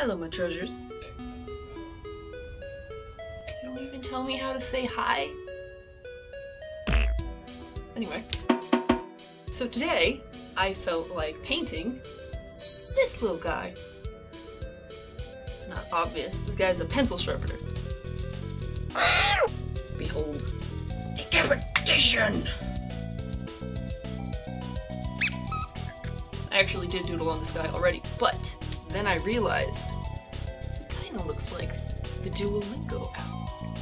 Hello, my treasures. You don't even tell me how to say hi. Anyway, so today I felt like painting this little guy. It's not obvious. This guy's a pencil sharpener. Behold, decapitation! I actually did doodle on this guy already, but then I realized he kinda looks like the Duolingo owl.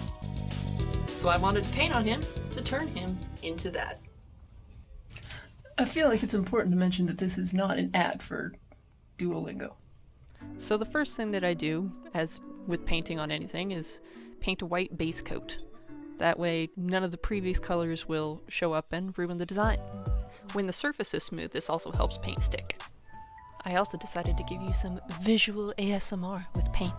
So I wanted to paint on him to turn him into that. I feel like it's important to mention that this is not an ad for Duolingo. So the first thing that I do, as with painting on anything, is paint a white base coat. That way none of the previous colors will show up and ruin the design. When the surface is smooth, this also helps paint stick. I also decided to give you some visual ASMR with paint.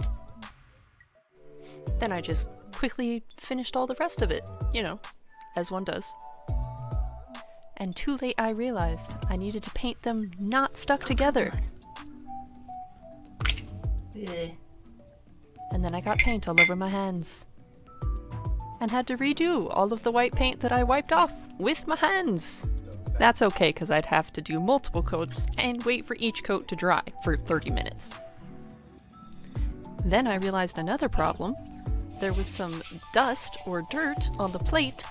Then I just quickly finished all the rest of it, you know, as one does. And too late I realized I needed to paint them not stuck together. And then I got paint all over my hands. And had to redo all of the white paint that I wiped off with my hands. That's okay, because I'd have to do multiple coats and wait for each coat to dry for 30 minutes. Then I realized another problem. There was some dust or dirt on the plate,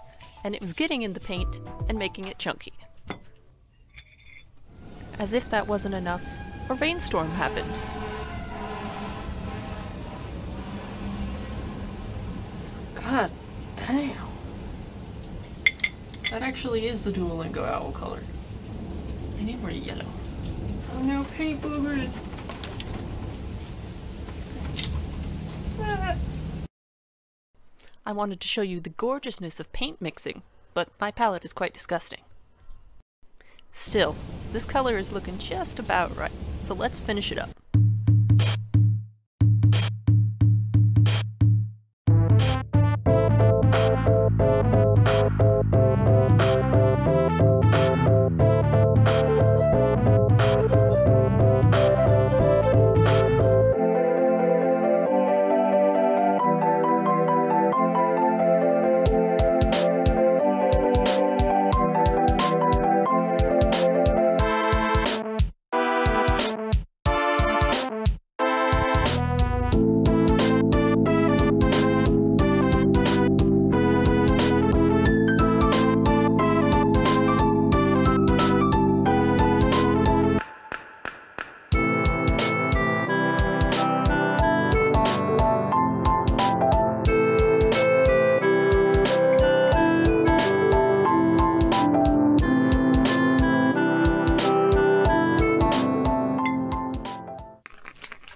and it was getting in the paint and making it chunky. As if that wasn't enough, a rainstorm happened. God damn. That actually is the Duolingo owl color. I need more yellow. Oh no, paint boogers! I wanted to show you the gorgeousness of paint mixing, but my palette is quite disgusting. Still, this color is looking just about right, so let's finish it up.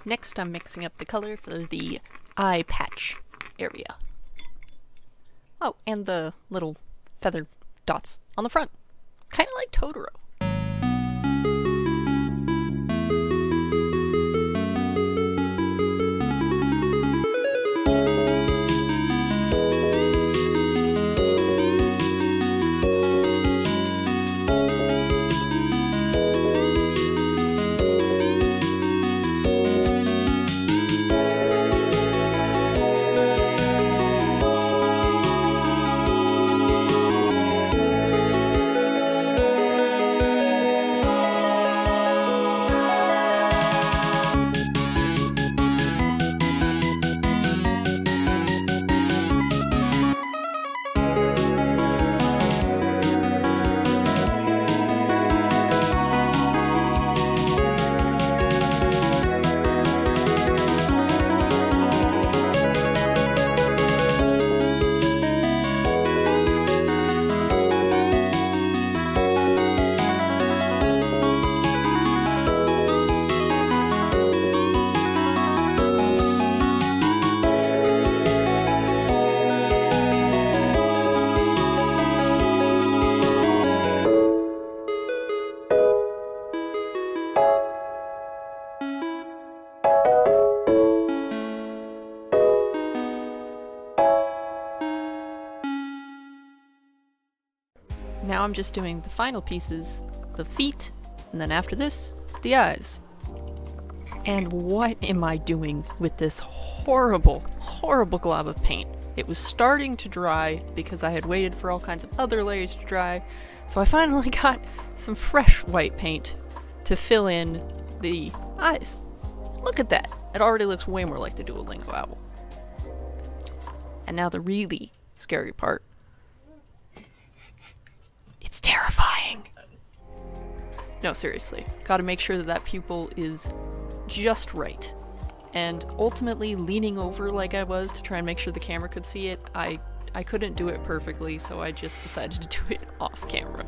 Next, I'm mixing up the color for the eye patch area. Oh, and the little feather dots on the front. Kind of like Totoro. Now I'm just doing the final pieces, the feet, and then after this, the eyes. And what am I doing with this horrible, horrible glob of paint? It was starting to dry because I had waited for all kinds of other layers to dry, so I finally got some fresh white paint to fill in the eyes. Look at that! It already looks way more like the Duolingo owl. And now the really scary part. It's terrifying! No, seriously. Gotta make sure that that pupil is just right. And ultimately, leaning over like I was to try and make sure the camera could see it, I couldn't do it perfectly, so I just decided to do it off camera.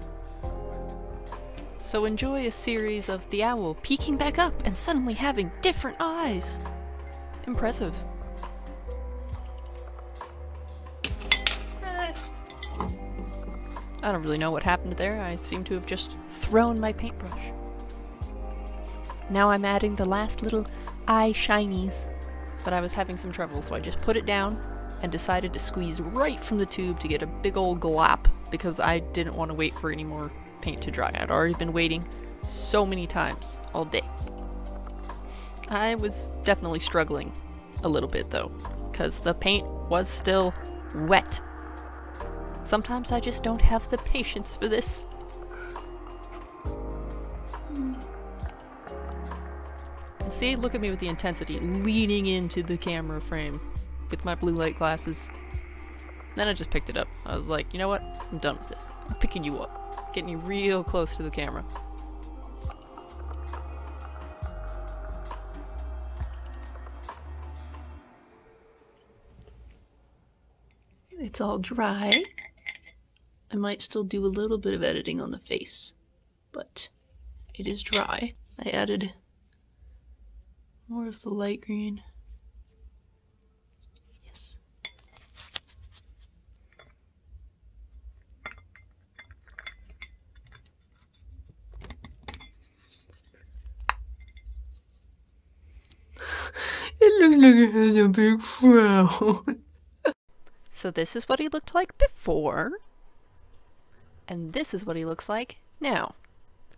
So enjoy a series of the owl peeking back up and suddenly having different eyes. Impressive. I don't really know what happened there. I seem to have just thrown my paintbrush. Now I'm adding the last little eye shinies, but I was having some trouble, so I just put it down and decided to squeeze right from the tube to get a big old glop because I didn't want to wait for any more paint to dry. I'd already been waiting so many times all day. I was definitely struggling a little bit though, because the paint was still wet. Sometimes I just don't have the patience for this. And see, look at me with the intensity, leaning into the camera frame with my blue light glasses. Then I just picked it up. I was like, you know what? I'm done with this. I'm picking you up. Getting you real close to the camera. It's all dry. I might still do a little bit of editing on the face, but it is dry. I added more of the light green. Yes. It looks like it has a big frown. So this is what he looked like before, and this is what he looks like now.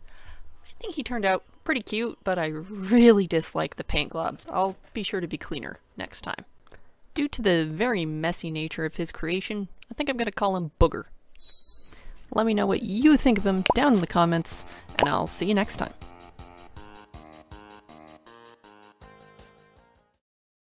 I think he turned out pretty cute, but I really dislike the paint globs. I'll be sure to be cleaner next time. Due to the very messy nature of his creation, I think I'm gonna call him Booger. Let me know what you think of him down in the comments, and I'll see you next time.